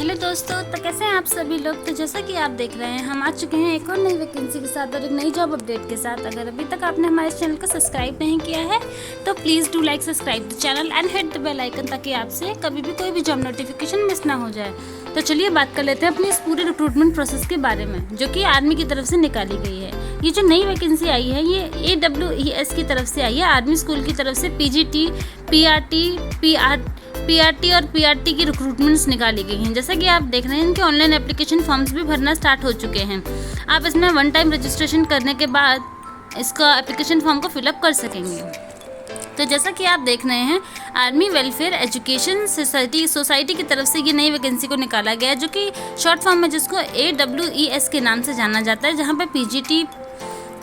Hello दोस्तों, तो कैसे हैं आप सभी लोग। तो जैसा कि आप देख रहे हैं, हम आ चुके हैं एक और नई वैकेंसी के साथ और एक नई जॉब अपडेट के साथ। अगर अभी तक आपने हमारे चैनल को सब्सक्राइब नहीं किया है तो please do like subscribe the channel and hit the bell icon, ताकि आपसे कभी भी कोई भी जॉब नोटिफिकेशन मिस ना हो जाए। तो चलिए बात कर लेते हैं अपनी इस पूरे रिक्रूटमेंट प्रोसेस के बारे में, जो कि आर्मी की तरफ से निकाली गई है। ये जो नई वैकेंसी आई है ये AWES की तरफ से आई है, आर्मी स्कूल की तरफ से PGT, PRT और PRT की रिक्रूटमेंट्स निकाली गई हैं। जैसा कि आप देख रहे हैं, इनके ऑनलाइन एप्लीकेशन फॉर्म्स भी भरना स्टार्ट हो चुके हैं। आप इसमें वन टाइम रजिस्ट्रेशन करने के बाद इसका एप्लीकेशन फॉर्म को फिलअप कर सकेंगे। तो जैसा कि आप देख रहे हैं, आर्मी वेलफेयर एजुकेशन सोसाइटी की तरफ से ये नई वैकेंसी को निकाला गया है, जो कि शॉर्ट फॉर्म में जिसको AWES के नाम से जाना जाता है, जहाँ पे PGT,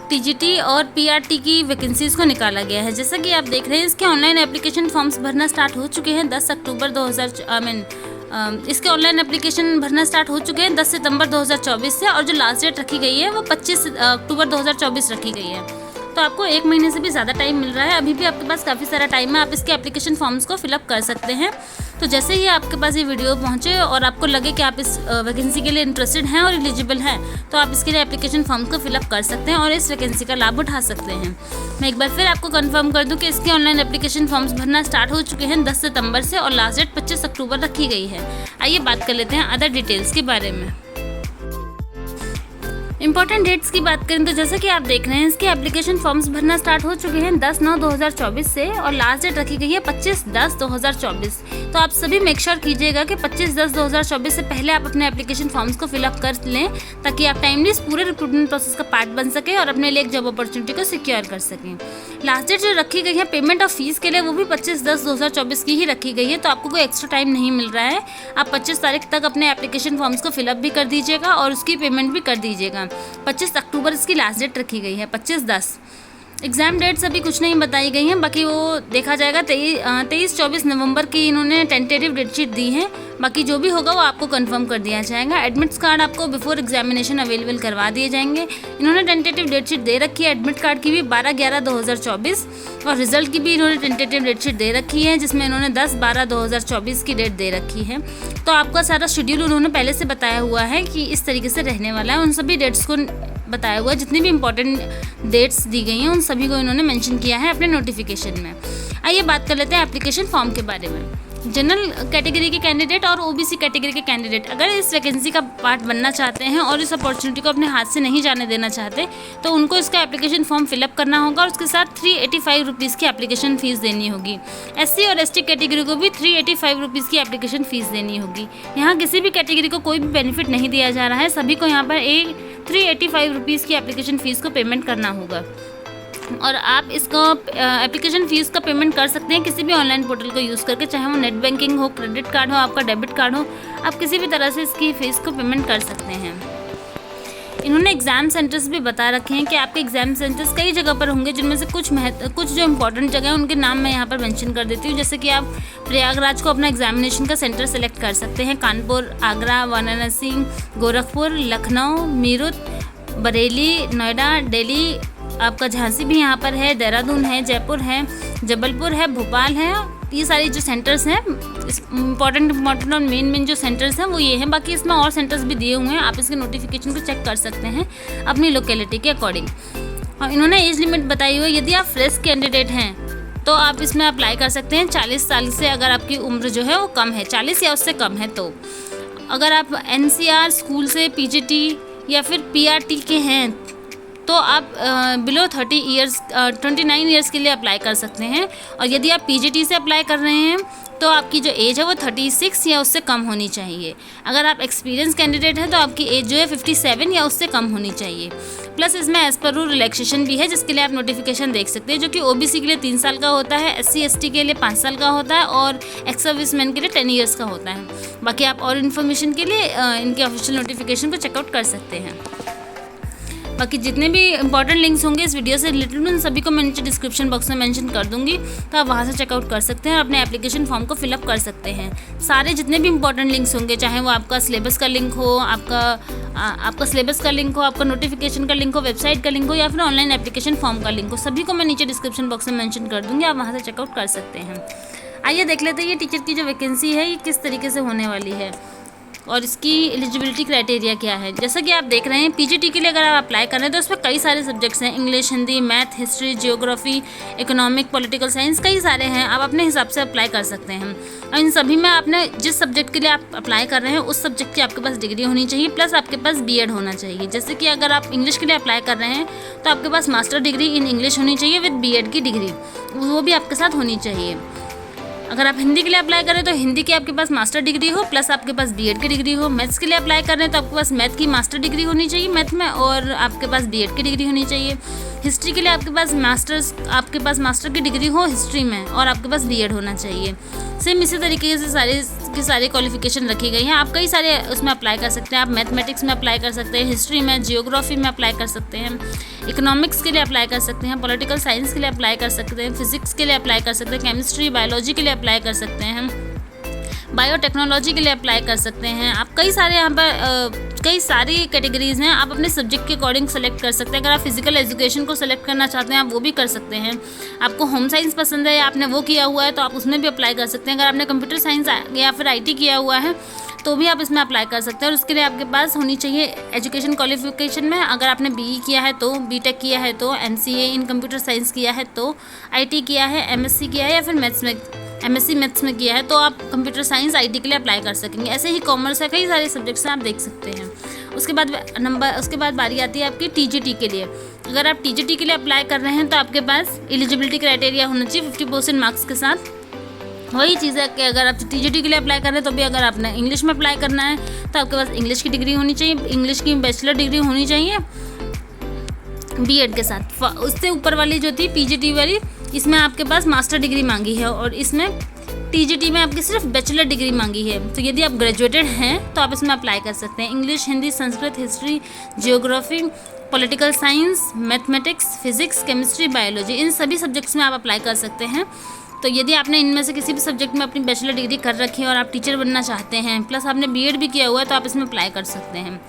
TGT और PRT की वैकेंसीज़ को निकाला गया है। जैसा कि आप देख रहे हैं, इसके ऑनलाइन एप्लीकेशन फॉर्म्स भरना स्टार्ट हो चुके हैं 10 अक्टूबर 2000 इसके ऑनलाइन एप्लीकेशन भरना स्टार्ट हो चुके हैं 10 सितंबर 2024 से, और जो लास्ट डेट रखी गई है वो 25 अक्टूबर 2024 रखी गई है। तो आपको एक महीने से भी ज़्यादा टाइम मिल रहा है। अभी भी आपके पास काफ़ी सारा टाइम है, आप इसके एप्लीकेशन फॉर्म्स को फिलअप कर सकते हैं। तो जैसे ही आपके पास ये वीडियो पहुंचे और आपको लगे कि आप इस वैकेंसी के लिए इंटरेस्टेड हैं और एलिजिबल हैं, तो आप इसके लिए एप्लीकेशन फॉर्म को फिलअप कर सकते हैं और इस वैकेंसी का लाभ उठा सकते हैं। मैं एक बार फिर आपको कंफर्म कर दूं कि इसके ऑनलाइन एप्लीकेशन फॉर्म्स भरना स्टार्ट हो चुके हैं 10 सितंबर से, और लास्ट डेट 25 अक्टूबर रखी गई है। आइए बात कर लेते हैं अदर डिटेल्स के बारे में। इंपॉर्टेंट डेट्स की बात करें तो जैसा कि आप देख रहे हैं, इसके एप्लीकेशन फॉर्म्स भरना स्टार्ट हो चुके हैं 10/9/2024 से, और लास्ट डेट रखी गई है 25/10/2024। तो आप सभी मेक श्योर कीजिएगा कि 25/10/2024 से पहले आप अपने एप्लीकेशन फॉर्म्स को फिलअप कर लें, ताकि आप टाइमली इस पूरे रिक्रूटमेंट प्रोसेस का पार्ट बन सकें और अपने लिए एक जॉब अपॉर्चुनिटी को सिक्योर कर सकें। लास्ट डेट जो रखी गई है पेमेंट ऑफ फीस के लिए, वो भी 25/10/2024 की ही रखी गई है। तो आपको कोई एक्स्ट्रा टाइम नहीं मिल रहा है। आप 25 तारीख तक अपने एप्लीकेशन फॉर्म्स को फिलअप भी कर दीजिएगा और उसकी पेमेंट भी कर दीजिएगा। 25 अक्टूबर इसकी लास्ट डेट रखी गई है, 25/10। एग्ज़ाम डेट्स अभी कुछ नहीं बताई गई हैं, बाकी वो देखा जाएगा। 23-24 नवंबर की इन्होंने टेंटेटिव डेट शीट दी है। बाकी जो भी होगा वो आपको कंफर्म कर दिया जाएगा। एडमिट्स कार्ड आपको बिफोर एग्जामिनेशन अवेलेबल करवा दिए जाएंगे। इन्होंने टेंटेटिव डेट शीट दे रखी है एडमिट कार्ड की भी 12/11/2024, और रिजल्ट की भी इन्होंने टेंटेटिव डेट शीट दे रखी है, जिसमें इन्होंने 10/12/2024 की डेट दे रखी है। तो आपका सारा शेड्यूल उन्होंने पहले से बताया हुआ है कि इस तरीके से रहने वाला है। उन सभी डेट्स को बताया हुआ है, जितनी भी इंपॉर्टेंट डेट्स दी गई हैं उन सभी को इन्होंने मेंशन किया है अपने नोटिफिकेशन में। आइए बात कर लेते हैं एप्लीकेशन फॉर्म के बारे में। जनरल कैटेगरी के कैंडिडेट और OBC कैटेगरी के कैंडिडेट अगर इस वैकेंसी का पार्ट बनना चाहते हैं और इस अपॉर्चुनिटी को अपने हाथ से नहीं जाने देना चाहते, तो उनको इसका एप्लीकेशन फॉर्म फिलअप करना होगा और उसके साथ 385 रुपीज़ की एप्लीकेशन फ़ीस देनी होगी। SC और ST कैटेगरी को भी 385 रुपीज़ की एप्लीकेशन फ़ीस देनी होगी। यहाँ किसी भी कैटेगरी को कोई भी बेनिफिट नहीं दिया जा रहा है, सभी को यहाँ पर 385 रुपीज़ की एप्लीकेशन फ़ीस को पेमेंट करना होगा। और आप इसको एप्लीकेशन फ़ीस का पेमेंट कर सकते हैं किसी भी ऑनलाइन पोर्टल को यूज़ करके, चाहे वो नेट बैंकिंग हो, क्रेडिट कार्ड हो, आपका डेबिट कार्ड हो, आप किसी भी तरह से इसकी फ़ीस को पेमेंट कर सकते हैं। इन्होंने एग्ज़ाम सेंटर्स भी बता रखे हैं कि आपके एग्ज़ाम सेंटर्स कई जगह पर होंगे, जिनमें से कुछ जो इंपॉर्टेंट जगह है उनके नाम मैं यहाँ पर मेंशन कर देती हूँ। जैसे कि आप प्रयागराज को अपना एग्जामिनेशन का सेंटर सेलेक्ट कर सकते हैं। कानपुर, आगरा, वाराणसी, गोरखपुर, लखनऊ, मीरठ, बरेली, नोएडा, दिल्ली, आपका झांसी भी यहाँ पर है, देहरादून है, जयपुर है, जबलपुर है, भोपाल है। ये सारे जो सेंटर्स हैं, इंपॉर्टेंट और मेन जो सेंटर्स हैं वो ये हैं। बाकी इसमें और सेंटर्स भी दिए हुए हैं, आप इसके नोटिफिकेशन को चेक कर सकते हैं अपनी लोकेलिटी के अकॉर्डिंग। और इन्होंने एज लिमिट बताई हुई है। यदि आप फ्रेश कैंडिडेट हैं तो आप इसमें अप्लाई कर सकते हैं 40 साल से, अगर आपकी उम्र जो है वो कम है, 40 या उससे कम है। तो अगर आप NCR स्कूल से PGT या फिर PRT के हैं तो आप बिलो 29 ईयर्स के लिए अप्लाई कर सकते हैं। और यदि आप PGT से अप्लाई कर रहे हैं तो आपकी जो एज है वो 36 या उससे कम होनी चाहिए। अगर आप एक्सपीरियंस कैंडिडेट हैं तो आपकी एज जो है 57 या उससे कम होनी चाहिए। प्लस इसमें एज पर रूल रिलैक्सेशन भी है, जिसके लिए आप नोटिफिकेशन देख सकते हैं, जो कि OBC के लिए 3 साल का होता है, SC ST के लिए 5 साल का होता है, और एक्स सर्विसमैन के लिए 10 ईयर्स का होता है। बाकी आप और इन्फॉर्मेशन के लिए इनके ऑफिशियल नोटिफिकेशन को चेकआउट कर सकते हैं। बाकी जितने भी इंपॉर्टेंट लिंक्स होंगे इस वीडियो से रिलेटेड, उन सभी को मैं नीचे डिस्क्रिप्शन बॉक्स में मेंशन कर दूंगी, तो आप वहाँ से चेकआउट कर सकते हैं और अपने एप्लीकेशन फॉर्म को फिलअप कर सकते हैं। सारे जितने भी इंपॉर्टेंट लिंक्स होंगे, चाहे वो आपका सिलेबस का लिंक हो, आपका सिलेबस का लिंक हो, आपका नोटिफिकेशन का लिंक हो, वेबसाइट का लिंक हो, या फिर ऑनलाइन एप्लीकेशन फॉर्म का लिंक हो, सभी को मैं नीचे डिस्क्रिप्शन बॉक्स में मेंशन कर दूँगी, आप वहाँ से चेकआउट कर सकते हैं। आइए देख लेते हैं ये टीचर की जो वैकेंसी है ये किस तरीके से होने वाली है। और इसकी एलिजिबिलिटी क्राइटेरिया क्या है। जैसा कि आप देख रहे हैं पीजीटी के लिए अगर आप अप्लाई कर रहे हैं तो उसमें कई सारे सब्जेक्ट्स हैं, English, Hindi, math, history, geography, economic, political science, कई सारे हैं। आप अपने हिसाब से अप्लाई कर सकते हैं और इन सभी में आपने जिस सब्जेक्ट के लिए आप अप्लाई कर रहे हैं उस सब्जेक्ट की आपके पास डिग्री होनी चाहिए, प्लस आपके पास बीएड होना चाहिए। जैसे कि अगर आप इंग्लिश के लिए अप्लाई कर रहे हैं तो आपके पास मास्टर डिग्री इन इंग्लिश होनी चाहिए विद बीएड की डिग्री, वो भी आपके साथ होनी चाहिए। अगर आप हिंदी के लिए अप्लाई करें तो हिंदी की आपके पास मास्टर डिग्री हो प्लस आपके पास बीएड की डिग्री हो। मैथ्स के लिए अप्लाई कर रहे हैं तो आपके पास मैथ की मास्टर डिग्री होनी चाहिए मैथ में और आपके पास बीएड की डिग्री होनी चाहिए। हिस्ट्री के लिए आपके पास मास्टर की डिग्री हो हिस्ट्री में और आपके पास बीएड होना चाहिए। सेम इसी तरीके से सारी क्वालिफिकेशन रखी गई हैं। आप कई सारे उसमें अप्लाई कर सकते हैं। आप मैथमेटिक्स में अप्लाई कर सकते हैं, हिस्ट्री में, जियोग्राफी में अप्लाई कर सकते हैं, इकोनॉमिक्स के लिए अप्लाई कर सकते हैं, पॉलिटिकल साइंस के लिए अप्लाई कर सकते हैं, फिजिक्स के लिए अप्लाई कर सकते हैं, केमिस्ट्री, बायोलॉजी के लिए अप्लाई कर सकते हैं, बायोटेक्नोलॉजी के लिए अप्लाई कर सकते हैं। आप कई सारे यहाँ पर कई सारी कैटेगरीज हैं, आप अपने सब्जेक्ट के अकॉर्डिंग सेलेक्ट कर सकते हैं। अगर आप फिजिकल एजुकेशन को सेलेक्ट करना चाहते हैं आप वो भी कर सकते हैं। आपको होम साइंस पसंद है या आपने वो किया हुआ है तो आप उसमें भी अप्लाई कर सकते हैं। अगर आपने कंप्यूटर साइंस या फिर आईटी किया हुआ है तो भी आप इसमें अप्लाई कर सकते हैं और उसके लिए आपके पास होनी चाहिए एजुकेशन क्वालिफिकेशन में। अगर आपने बीई किया है तो, बीटेक किया है तो, एमसीए इन कंप्यूटर साइंस किया है तो, आईटी किया है, एमएससी किया है या फिर एमएससी मैथ्स में किया है तो आप कंप्यूटर साइंस आईटी के लिए अप्लाई कर सकेंगे। ऐसे ही कॉमर्स है, कई सारे सब्जेक्ट्स हैं, आप देख सकते हैं। उसके बाद बारी आती है आपकी टीजीटी के लिए। अगर आप टीजीटी के लिए अप्लाई कर रहे हैं तो आपके पास एलिजिबिलिटी क्राइटेरिया होना चाहिए 50% मार्क्स के साथ। वही चीज़ है कि अगर आप टीजीटी के लिए अप्लाई कर रहे हैं तो भी अगर आपने इंग्लिश में अप्लाई करना है तो आपके पास इंग्लिश की डिग्री होनी चाहिए, इंग्लिश की बैचलर डिग्री होनी चाहिए बीएड के साथ। उससे ऊपर वाली जो थी पीजीटी वाली, इसमें आपके पास मास्टर डिग्री मांगी है और इसमें टीजीटी में आपकी सिर्फ बैचलर डिग्री मांगी है। तो यदि आप ग्रेजुएटेड हैं तो आप इसमें अप्लाई कर सकते हैं। English, Hindi, Sanskrit, history, geography, political science, mathematics, physics, chemistry, biology, इन सभी सब्जेक्ट्स में आप अप्लाई कर सकते हैं। तो यदि आपने इनमें से किसी भी सब्जेक्ट में अपनी बैचलर डिग्री कर रखी है और आप टीचर बनना चाहते हैं प्लस आपने बीएड भी किया हुआ है तो आप इसमें अप्लाई कर सकते हैं।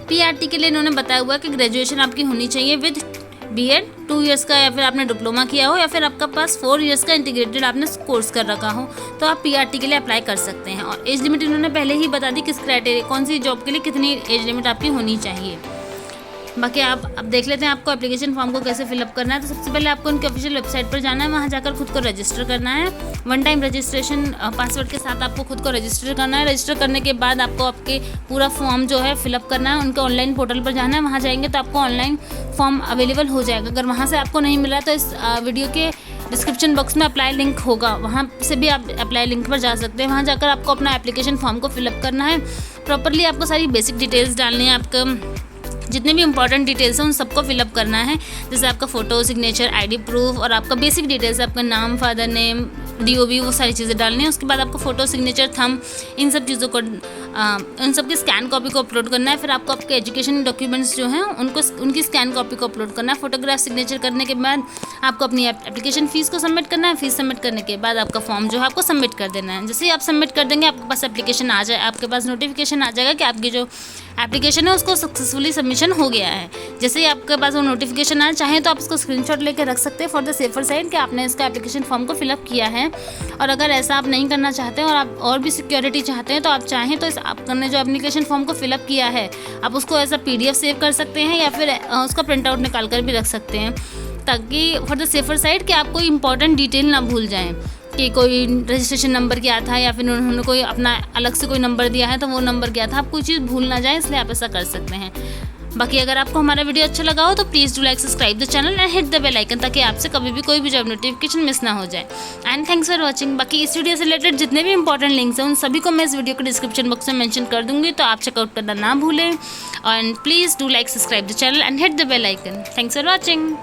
पीआरटी के लिए इन्होंने बताया हुआ है कि ग्रेजुएशन आपकी होनी चाहिए विद बीएड 2 इयर्स का, या फिर आपने डिप्लोमा किया हो या फिर आपका पास 4 इयर्स का इंटीग्रेटेड आपने कोर्स कर रखा हो तो आप पीआरटी के लिए अप्लाई कर सकते हैं। और एज लिमिट इन्होंने पहले ही बता दी किस क्राइटेरिया, कौन सी जॉब के लिए कितनी एज लिमिट आपकी होनी चाहिए। बाकी आप अब देख लेते हैं आपको एप्लीकेशन फॉर्म को कैसे फिलअप करना है। तो सबसे पहले आपको उनकी ऑफिशियल वेबसाइट पर जाना है, वहाँ जाकर खुद को रजिस्टर करना है। 1 टाइम रजिस्ट्रेशन पासवर्ड के साथ आपको खुद को रजिस्टर करना है। रजिस्टर करने के बाद आपको आपके पूरा फॉर्म जो है फिलअप करना है, उनके ऑनलाइन पोर्टल पर जाना है। वहाँ जाएंगे तो आपको ऑनलाइन फॉर्म अवेलेबल हो जाएगा। अगर वहाँ से आपको नहीं मिला तो इस वीडियो के डिस्क्रिप्शन बॉक्स में अप्लाई लिंक होगा, वहाँ से भी आप अप्लाई लिंक पर जा सकते हैं। वहाँ जाकर आपको अपना एप्लीकेशन फॉर्म को फिलअप करना है। प्रॉपरली आपको सारी बेसिक डिटेल्स डालनी है, आपका जितने भी इंपॉर्टेंट डिटेल्स हैं उन सबको फिलअप करना है। जैसे आपका फ़ोटो, सिग्नेचर, आईडी प्रूफ और आपका बेसिक डिटेल्स, आपका नाम, फादर नेम, डीओबी, वो सारी चीज़ें डालनी है। उसके बाद आपको फ़ोटो, सिग्नेचर, थंब, इन सब चीज़ों को उन सब की स्कैन कॉपी को अपलोड करना है। फिर आपको आपके एजुकेशन डॉक्यूमेंट्स जो हैं उनकी स्कैन कॉपी को अपलोड करना है। फोटोग्राफ, सिग्नेचर करने के बाद आपको अपनी एप्लीकेशन फ़ीस को सबमिट करना है। फीस सबमिट करने के बाद आपका फॉर्म जो है आपको सबमिट कर देना है। जैसे ही आप सबमिट कर देंगे आपके पास एप्लीकेशन आ जाए, आपके पास नोटिफिकेशन आ जाएगा कि आपकी जो एप्लीकेशन है उसको सक्सेसफुली सबमिशन हो गया है। जैसे ही आपके पास वो नोटिफिकेशन आए, चाहे तो आप इसको स्क्रीनशॉट लेकर रख सकते हैं फॉर द सेफर साइड कि आपने इसका एप्लीकेशन फॉर्म को फिलअप किया है। और अगर ऐसा आप नहीं करना चाहते हैं और आप और भी सिक्योरिटी चाहते हैं तो आप चाहें तो आपने जो एप्लीकेशन फॉर्म को फिलअप किया है आप उसको एज अ PDF सेव कर सकते हैं या फिर उसका प्रिंट आउट निकाल कर भी रख सकते हैं, ताकि फॉर द सेफर साइड कि आप कोई इंपॉर्टेंट डिटेल ना भूल जाएं कि कोई रजिस्ट्रेशन नंबर क्या था या फिर उन्होंने कोई अपना अलग से कोई नंबर दिया है तो वो नंबर क्या था, आप कोई चीज़ भूल ना जाए, इसलिए आप ऐसा कर सकते हैं। बाकी अगर आपको हमारा वीडियो अच्छा लगा हो तो please do like, subscribe the channel and hit the bell icon, ताकि आपसे कभी भी कोई भी जॉब नोटिफिकेशन मिस ना हो जाए। And thanks for watching. बाकी इस वीडियो से रिलेटेड जितने भी इंपॉर्टेंट लिंक्स हैं उन सभी को मैं इस वीडियो के डिस्क्रिप्शन बॉक्स में मेंशन कर दूंगी, तो आप चेकआउट करना ना भूलें। And please do like, subscribe the channel and hit the bell icon. Thanks for watching.